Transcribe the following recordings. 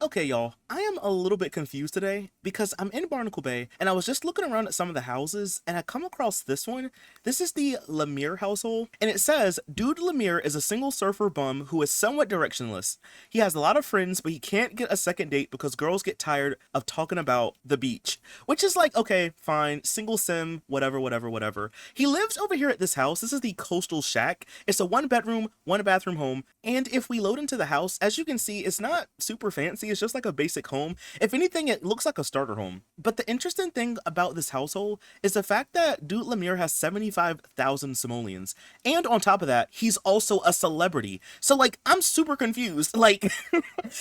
Okay, y'all, I am a little bit confused today because I'm in Barnacle Bay and I was just looking around at some of the houses and I come across this one. This is the Lemire household and it says, Dude Lemire is a single surfer bum who is somewhat directionless. He has a lot of friends, but he can't get a second date because girls get tired of talking about the beach. Which is like, okay, fine, single sim, whatever, whatever, whatever. He lives over here at this house. This is the Coastal Shack. It's a one bedroom, one bathroom home. And if we load into the house, as you can see, it's not super fancy. It's just like a basic home. If anything, it looks like a starter home. But the interesting thing about this household is the fact that Dude Lemire has 75,000 simoleons. And on top of that, he's also a celebrity. So like, I'm super confused. Like,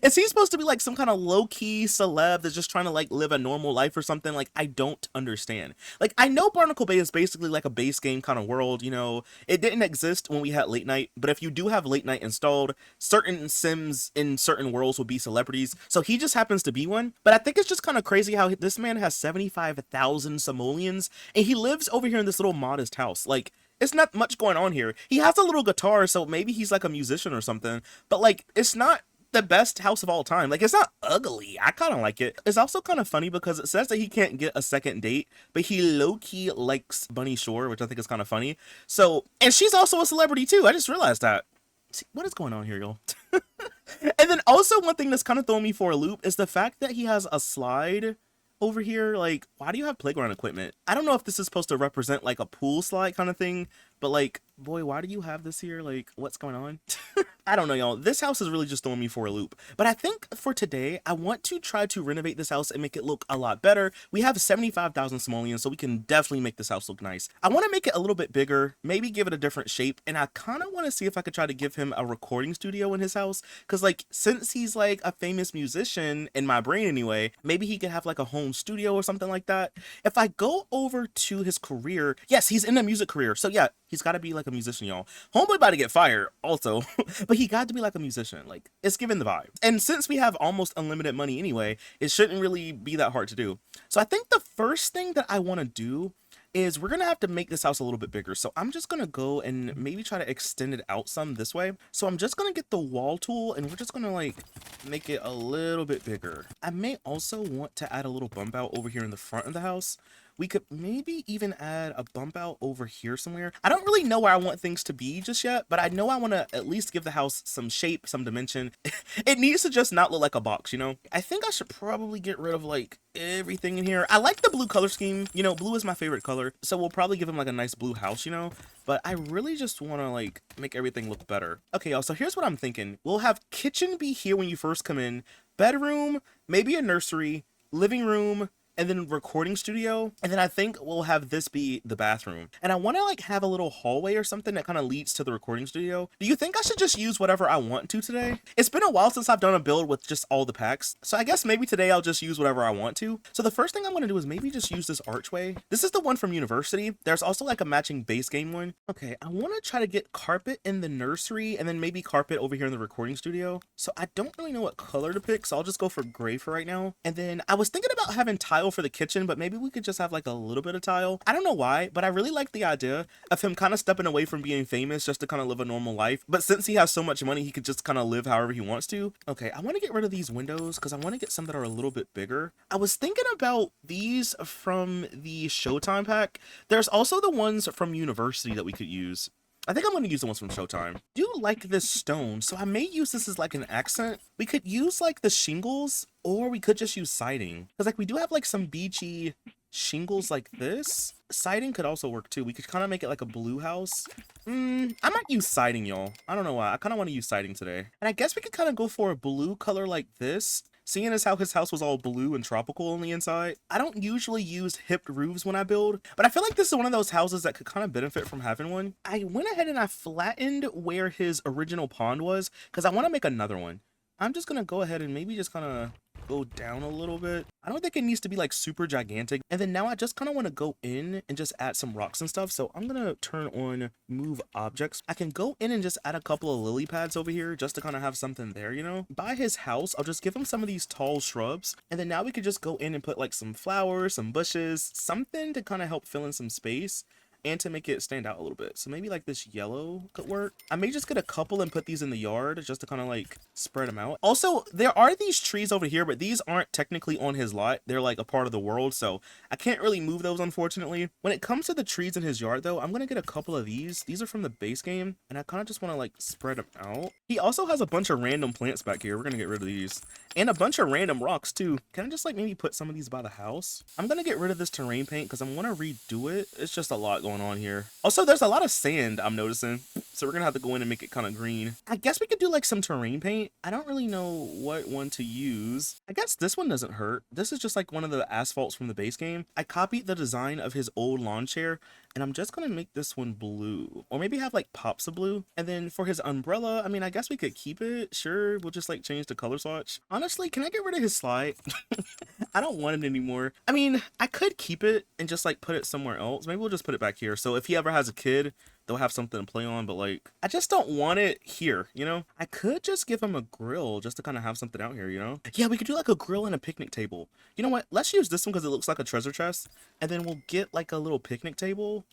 is he supposed to be like some kind of low-key celeb that's just trying to like live a normal life or something? Like, I don't understand. Like, I know Barnacle Bay is basically like a base game kind of world, you know. It didn't exist when we had late night, but if you do have late night installed, certain sims in certain worlds will be celebrities. So he just happens to be one. But I think it's just kind of crazy how this man has 75,000 simoleons and he lives over here in this little modest house. Like, it's not much going on here. He has a little guitar, so maybe he's like a musician or something. But like, it's not the best house of all time. Like, it's not ugly. I kind of like it. It's also kind of funny because it says that he can't get a second date, but he low-key likes Bunny Shore, which I think is kind of funny. So, and she's also a celebrity too. I just realized that. See, what is going on here, y'all? And then also one thing that's kind of throwing me for a loop is the fact that he has a slide over here. Like, why do you have playground equipment? I don't know if this is supposed to represent like a pool slide kind of thing, but like, boy, why do you have this here? Like, what's going on? I don't know, y'all. This house is really just throwing me for a loop. But I think for today, I want to try to renovate this house and make it look a lot better. We have 75,000 simoleons, so we can definitely make this house look nice. I want to make it a little bit bigger, maybe give it a different shape, and I kind of want to see if I could try to give him a recording studio in his house. Because, like, since he's, like, a famous musician, in my brain anyway, maybe he could have, like, a home studio or something like that. If I go over to his career, yes, he's in a music career. So, yeah, he's got to be, like, a musician, y'all. Homeboy about to get fired, also. But he got to be like a musician. Like, it's given the vibe. And since we have almost unlimited money anyway, it shouldn't really be that hard to do. So I think the first thing that I want to do is we're gonna have to make this house a little bit bigger. So I'm just gonna go and maybe try to extend it out some this way. So I'm just gonna get the wall tool and we're just gonna like make it a little bit bigger. I may also want to add a little bump out over here in the front of the house. We could maybe even add a bump out over here somewhere. I don't really know where I want things to be just yet, but I know I want to at least give the house some shape, some dimension. It needs to just not look like a box, you know? I think I should probably get rid of like everything in here. I like the blue color scheme. You know, blue is my favorite color. So we'll probably give him like a nice blue house, you know? But I really just want to like make everything look better. Okay, y'all, so here's what I'm thinking. We'll have kitchen be here when you first come in, bedroom, maybe a nursery, living room, and then recording studio, and then I think we'll have this be the bathroom. And I want to like have a little hallway or something that kind of leads to the recording studio. Do you think I should just use whatever I want to today? It's been a while since I've done a build with just all the packs, so I guess maybe today I'll just use whatever I want to. So the first thing I'm going to do is maybe just use this archway. This is the one from University. There's also like a matching base game one. Okay, I want to try to get carpet in the nursery and then maybe carpet over here in the recording studio. So I don't really know what color to pick, so I'll just go for gray for right now. And then I was thinking about having tile for the kitchen, but maybe we could just have like a little bit of tile. I don't know why, but I really like the idea of him kind of stepping away from being famous just to kind of live a normal life. But since he has so much money, he could just kind of live however he wants to. Okay, I want to get rid of these windows because I want to get some that are a little bit bigger. I was thinking about these from the Showtime pack. There's also the ones from University that we could use. I think I'm going to use the ones from Showtime. I do like this stone, so I may use this as like an accent. We could use like the shingles, or we could just use siding. Because like we do have like some beachy shingles like this. Siding could also work too. We could kind of make it like a blue house. I might use siding, y'all. I don't know why. I kind of want to use siding today. And I guess we could kind of go for a blue color like this. Seeing as how his house was all blue and tropical on the inside, I don't usually use hipped roofs when I build, but I feel like this is one of those houses that could kind of benefit from having one. I went ahead and I flattened where his original pond was because I want to make another one. I'm just going to go ahead and maybe just kind of go down a little bit. I don't think it needs to be like super gigantic. And then now I just kind of want to go in and just add some rocks and stuff. So I'm going to turn on move objects. I can go in and just add a couple of lily pads over here just to kind of have something there, you know. By his house, I'll just give him some of these tall shrubs. And then now we could just go in and put like some flowers, some bushes, something to kind of help fill in some space. and to make it stand out a little bit. So maybe like this yellow could work. I may just get a couple and put these in the yard just to kind of like spread them out. Also, there are these trees over here, but these aren't technically on his lot. They're like a part of the world, so I can't really move those, unfortunately. When it comes to the trees in his yard, though, I'm gonna get a couple of these. These are from the base game, and I kind of just want to like spread them out. He also has a bunch of random plants back here. We're gonna get rid of these. And a bunch of random rocks, too. Can I just like maybe put some of these by the house? I'm gonna get rid of this terrain paint because I want to redo it. It's just a lot going on here. Also, there's a lot of sand I'm noticing, so we're gonna have to go in and make it kind of green. I guess we could do like some terrain paint. I don't really know what one to use. I guess this one doesn't hurt. This is just like one of the asphalts from the base game. I copied the design of his old lawn chair, and I'm just gonna make this one blue, or maybe have like pops of blue. And then for his umbrella, I mean, I guess we could keep it. Sure, we'll just like change the color swatch. Honestly, can I get rid of his slide? I don't want it anymore. I mean, I could keep it and just like put it somewhere else. Maybe we'll just put it back here. So if he ever has a kid, they'll have something to play on, but like, I just don't want it here, you know? I could just give him a grill just to kind of have something out here, you know? Yeah, we could do like a grill and a picnic table. You know what? Let's use this one because it looks like a treasure chest. And then we'll get like a little picnic table.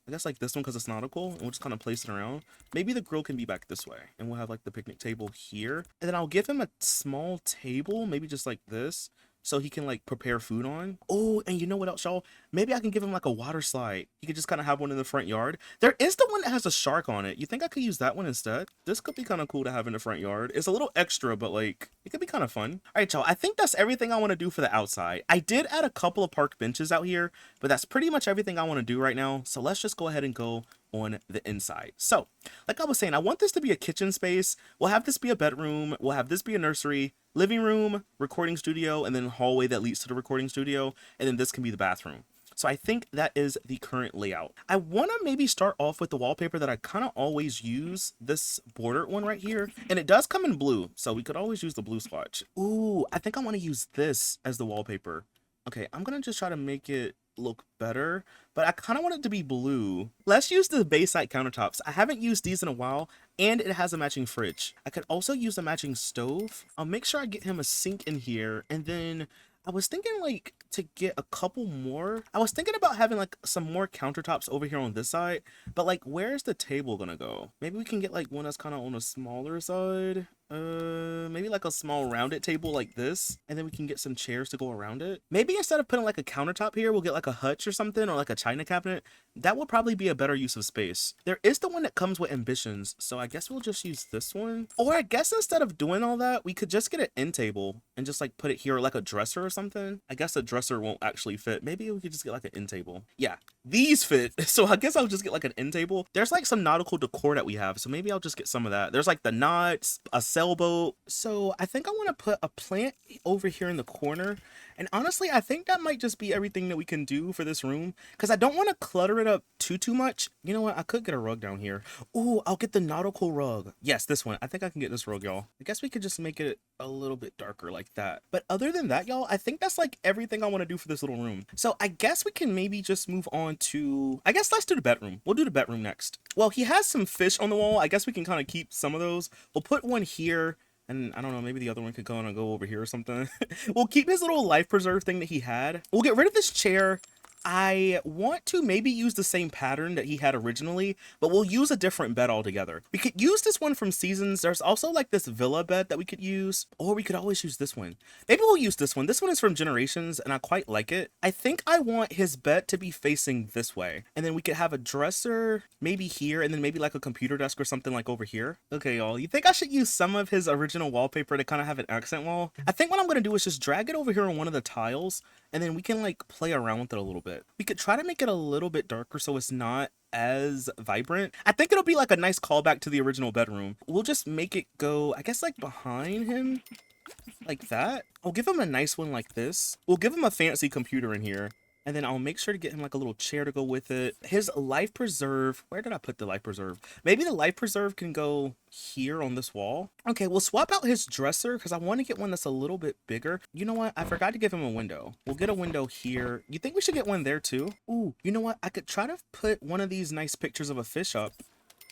I guess like this one because it's nautical, and we'll just kind of place it around. Maybe the grill can be back this way, and we'll have like the picnic table here. And then I'll give him a small table, maybe just like this, so he can like prepare food on. Oh, and you know what else, y'all? Maybe I can give him like a water slide. He could just kind of have one in the front yard. There is the one that has a shark on it. You think I could use that one instead? This could be kind of cool to have in the front yard. It's a little extra, but like, it could be kind of fun. All right, y'all, I think that's everything I want to do for the outside. I did add a couple of park benches out here, but that's pretty much everything I want to do right now. So let's just go ahead and go on the inside. So like I was saying, I want this to be a kitchen space. We'll have this be a bedroom. We'll have this be a nursery, living room, recording studio, and then hallway that leads to the recording studio. And then this can be the bathroom. So I think that is the current layout. I want to maybe start off with the wallpaper that I kind of always use, this bordered one right here. And it does come in blue, so we could always use the blue swatch. Ooh, I think I want to use this as the wallpaper. Okay, I'm going to just try to make it look better, but I kind of want it to be blue. Let's use the Bayside countertops. I haven't used these in a while, and it has a matching fridge. I could also use a matching stove. I'll make sure I get him a sink in here, and then I was thinking like to get a couple more. I was thinking about having like some more countertops over here on this side, but like where's the table gonna go? Maybe we can get like one that's kind of on a smaller side. Maybe like a small rounded table like this, and then we can get some chairs to go around it. Maybe instead of putting like a countertop here, we'll get like a hutch or something, or like a china cabinet. That would probably be a better use of space. There is the one that comes with ambitions, so I guess we'll just use this one. Or I guess instead of doing all that, we could just get an end table and just like put it here, like a dresser or something. I guess a dresser won't actually fit. Maybe we could just get like an end table. Yeah, these fit. So I guess I'll just get like an end table. There's like some nautical decor that we have, so maybe I'll just get some of that. There's like the knots, a sailboat. So I think I want to put a plant over here in the corner. And honestly, I think that might just be everything that we can do for this room, because I don't want to clutter it up too much. You know what? I could get a rug down here. Ooh, I'll get the nautical rug. Yes, this one. I think I can get this rug, y'all. I guess we could just make it a little bit darker like that. But other than that, y'all, I think that's like everything I want to do for this little room. So I guess we can maybe just move on to, I guess let's do the bedroom. We'll do the bedroom next. Well, he has some fish on the wall. I guess we can kind of keep some of those. We'll put one here. And I don't know, maybe the other one could go over here or something. We'll keep his little life preserve thing that he had. We'll get rid of this chair. I want to maybe use the same pattern that he had originally, but we'll use a different bed altogether. We could use this one from Seasons. There's also like this villa bed that we could use, or we could always use this one. Maybe we'll use this one. This one is from Generations, and I quite like it. I think I want his bed to be facing this way, and then we could have a dresser maybe here, and then maybe like a computer desk or something like over here. Okay, y'all, you think I should use some of his original wallpaper to kind of have an accent wall? I think what I'm going to do is just drag it over here on one of the tiles, and then we can like play around with it a little bit. We could try to make it a little bit darker so it's not as vibrant. I think it'll be like a nice callback to the original bedroom. We'll just make it go, I guess, like behind him, like that. I'll give him a nice one like this. We'll give him a fancy computer in here. And then I'll make sure to get him like a little chair to go with it. His life preserve, where did I put the life preserve? Maybe the life preserve can go here on this wall. Okay, we'll swap out his dresser because I want to get one that's a little bit bigger. You know what? I forgot to give him a window. We'll get a window here. You think we should get one there too? Ooh, you know what? I could try to put one of these nice pictures of a fish up.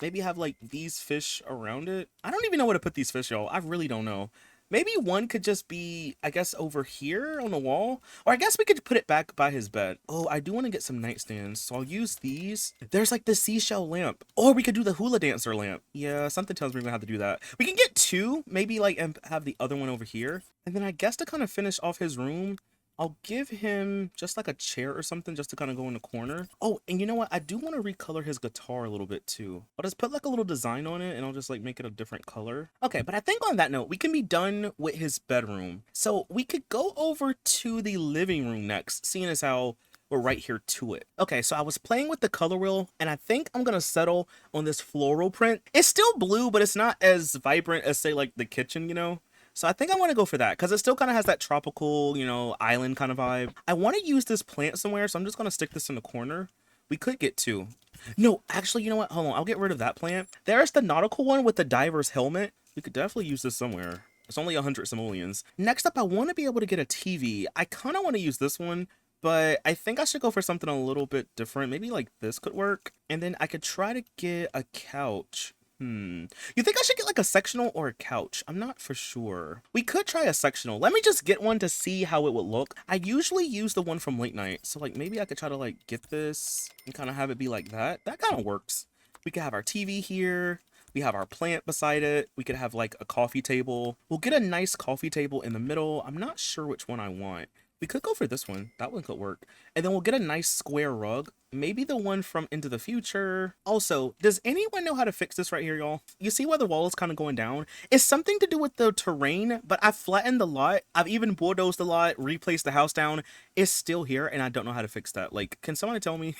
Maybe have like these fish around it. I don't even know where to put these fish, y'all. I really don't know. Maybe one could just be, I guess, over here on the wall. Or I guess we could put it back by his bed. Oh, I do want to get some nightstands, so I'll use these. There's like the seashell lamp. Or we could do the hula dancer lamp. Yeah, something tells me we're gonna have to do that. We can get two, maybe like, and have the other one over here. And then I guess to kind of finish off his room, I'll give him just like a chair or something just to kind of go in the corner. Oh, and you know what? I do want to recolor his guitar a little bit too. I'll just put like a little design on it and I'll just like make it a different color. Okay, but I think on that note, we can be done with his bedroom. So we could go over to the living room next, seeing as how we're right here to it. Okay, so I was playing with the color wheel and I think I'm gonna settle on this floral print. It's still blue, but it's not as vibrant as say like the kitchen, you know? So I think I want to go for that because it still kind of has that tropical, you know, island kind of vibe. I want to use this plant somewhere, so I'm just going to stick this in the corner. We could get two. No, actually, you know what? Hold on. I'll get rid of that plant. There's the nautical one with the diver's helmet. We could definitely use this somewhere. It's only 100 simoleons. Next up, I want to be able to get a TV. I kind of want to use this one, but I think I should go for something a little bit different. Maybe like this could work. And then I could try to get a couch. You think I should get like a sectional or a couch? I'm not for sure. We could try a sectional. Let me just get one to see how it would look. I usually use the one from late night. So like maybe I could try to like get this and kind of have it be like that. That kind of works. We could have our TV here. We have our plant beside it. We could have like a coffee table. We'll get a nice coffee table in the middle. I'm not sure which one I want. We could go for this one. That one could work. And then we'll get a nice square rug. Maybe the one from Into the Future. Also, does anyone know how to fix this right here, y'all? You see where the wall is kind of going down? It's something to do with the terrain, but I've flattened the lot. I've even bulldozed the lot, replaced the house down. It's still here, and I don't know how to fix that. Like, can someone tell me?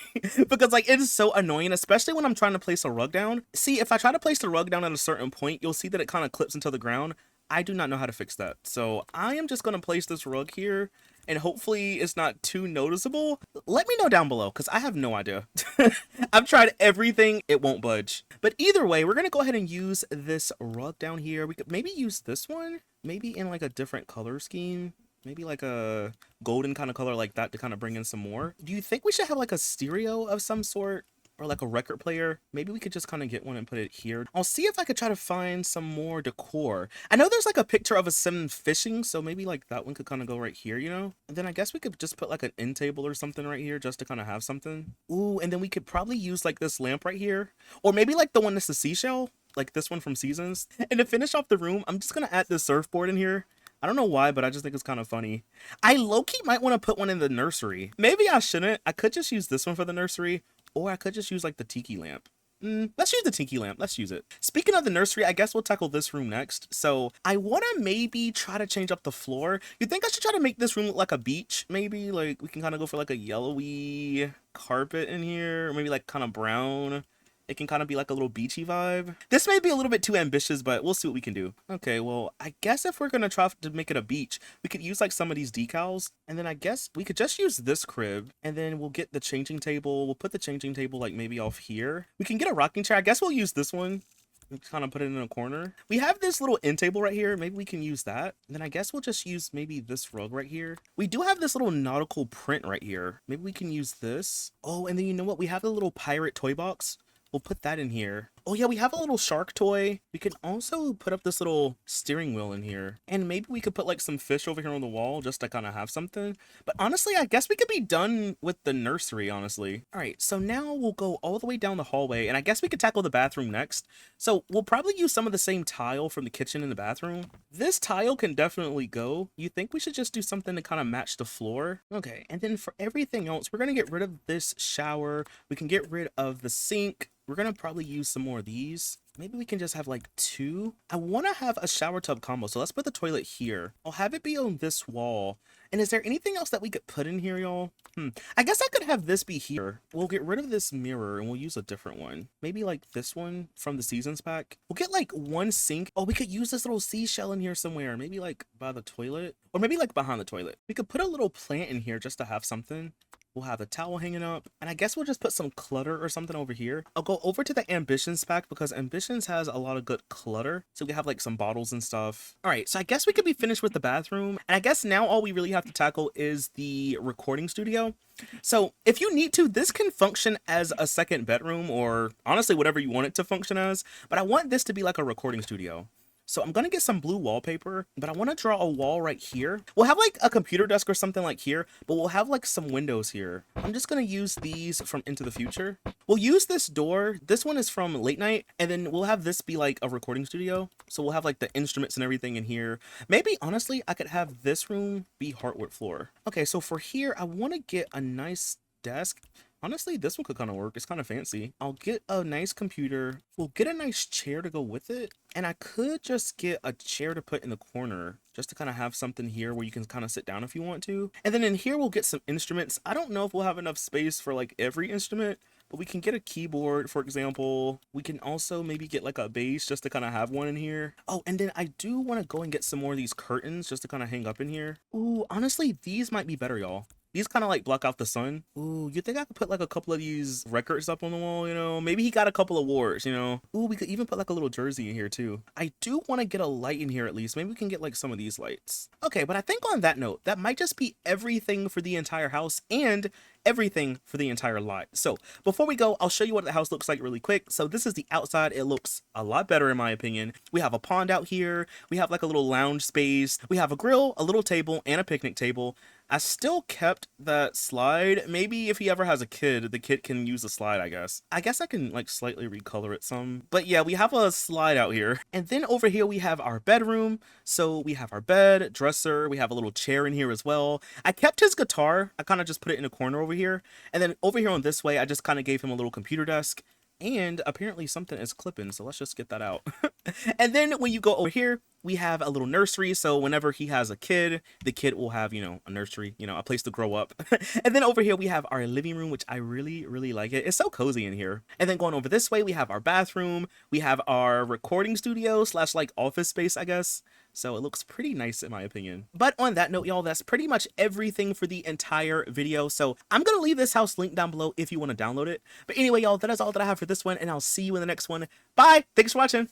Because, like, it is so annoying, especially when I'm trying to place a rug down. See, if I try to place the rug down at a certain point, you'll see that it kind of clips into the ground. I do not know how to fix that. So I am just going to place this rug here and hopefully it's not too noticeable. Let me know down below because I have no idea. I've tried everything. It won't budge. But either way, we're going to go ahead and use this rug down here. We could maybe use this one, maybe in like a different color scheme. Maybe like a golden kind of color like that to kind of bring in some more. Do you think we should have like a stereo of some sort? Or like a record player? Maybe we could just kind of get one and put it here. I'll see if I could try to find some more decor. I know there's like a picture of a sim fishing, so maybe like that one could kind of go right here, you know? And then I guess we could just put like an end table or something right here just to kind of have something. Ooh, and then we could probably use like this lamp right here. Or maybe like the one that's the seashell, like this one from Seasons. And to finish off the room, I'm just gonna add this surfboard in here. I don't know why, but I just think it's kind of funny. I low-key might want to put one in the nursery. Maybe I shouldn't. I could just use this one for the nursery. Or I could just use like the tiki lamp. Let's use the tiki lamp. Let's use it. Speaking of the nursery, I guess we'll tackle this room next. So I want to maybe try to change up the floor. You think I should try to make this room look like a beach? Maybe like we can kind of go for like a yellowy carpet in here. Or maybe like kind of brown. It can kind of be like a little beachy vibe. This may be a little bit too ambitious, but we'll see what we can do. Okay, well, I guess if we're going to try to make it a beach, we could use like some of these decals. And then I guess we could just use this crib. And then we'll get the changing table. We'll put the changing table like maybe off here. We can get a rocking chair. I guess we'll use this one. Kind of put it in a corner. We have this little end table right here. Maybe we can use that. And then I guess we'll just use maybe this rug right here. We do have this little nautical print right here. Maybe we can use this. Oh, and then you know what? We have the little pirate toy box. We'll put that in here. Oh yeah, we have a little shark toy. We can also put up this little steering wheel in here. And maybe we could put like some fish over here on the wall just to kind of have something. But honestly, I guess we could be done with the nursery, honestly. All right, so now we'll go all the way down the hallway and I guess we could tackle the bathroom next. So we'll probably use some of the same tile from the kitchen and the bathroom. This tile can definitely go. You think we should just do something to kind of match the floor? Okay, and then for everything else, we're gonna get rid of this shower. We can get rid of the sink. We're gonna probably use some more of these. Maybe we can just have like two. I want to have a shower tub combo, so let's put the toilet here. I'll have it be on this wall. And is there anything else that we could put in here, y'all? I guess I could have this be here. We'll get rid of this mirror and we'll use a different one. Maybe like this one from the Seasons pack. We'll get like one sink. Oh, we could use this little seashell in here somewhere. Maybe like by the toilet or maybe like behind the toilet. We could put a little plant in here just to have something. We'll have a towel hanging up. And I guess we'll just put some clutter or something over here. I'll go over to the Ambitions pack because Ambitions has a lot of good clutter. So we have like some bottles and stuff. All right, so I guess we could be finished with the bathroom. And I guess now all we really have to tackle is the recording studio. So if you need to, this can function as a second bedroom or honestly whatever you want it to function as. But I want this to be like a recording studio. So I'm gonna get some blue wallpaper, but I want to draw a wall right here. We'll have like a computer desk or something like here, but we'll have like some windows here. I'm just gonna use these from Into the Future. We'll use this door. This one is from Late Night, and then we'll have this be like a recording studio. So we'll have like the instruments and everything in here. Maybe honestly, I could have this room be hardwood floor. Okay, so for here, I want to get a nice desk. Honestly, this one could kind of work. It's kind of fancy. I'll get a nice computer. We'll get a nice chair to go with it. And I could just get a chair to put in the corner just to kind of have something here where you can kind of sit down if you want to. And then in here, we'll get some instruments. I don't know if we'll have enough space for like every instrument, but we can get a keyboard, for example. We can also maybe get like a bass just to kind of have one in here. Oh, and then I do want to go and get some more of these curtains just to kind of hang up in here. Ooh, honestly, these might be better, y'all. These kind of like block out the sun. Ooh, you think I could put like a couple of these records up on the wall, you know? Maybe he got a couple of awards, you know? Ooh, we could even put like a little jersey in here too. I do want to get a light in here at least. Maybe we can get like some of these lights. Okay, but I think on that note, that might just be everything for the entire house and everything for the entire lot. So before we go, I'll show you what the house looks like really quick. So this is the outside. It looks a lot better in my opinion. We have a pond out here. We have like a little lounge space. We have a grill, a little table, and a picnic table. I still kept that slide. Maybe if he ever has a kid, the kid can use the slide, I guess. I guess I can like slightly recolor it some. But yeah, we have a slide out here. And then over here we have our bedroom. So we have our bed, dresser. We have a little chair in here as well. I kept his guitar. I kind of just put it in a corner over here. And then over here on this way, I just kind of gave him a little computer desk. And apparently something is clipping, so let's just get that out. And then when you go over here, we have a little nursery. So whenever he has a kid, the kid will have, you know, a nursery, you know, a place to grow up. And then over here, we have our living room, which I really, really like it. It's so cozy in here. And then going over this way, we have our bathroom. We have our recording studio / like office space, I guess. So it looks pretty nice in my opinion. But on that note, y'all, that's pretty much everything for the entire video. So I'm going to leave this house linked down below if you want to download it. But anyway, y'all, that is all that I have for this one. And I'll see you in the next one. Bye. Thanks for watching.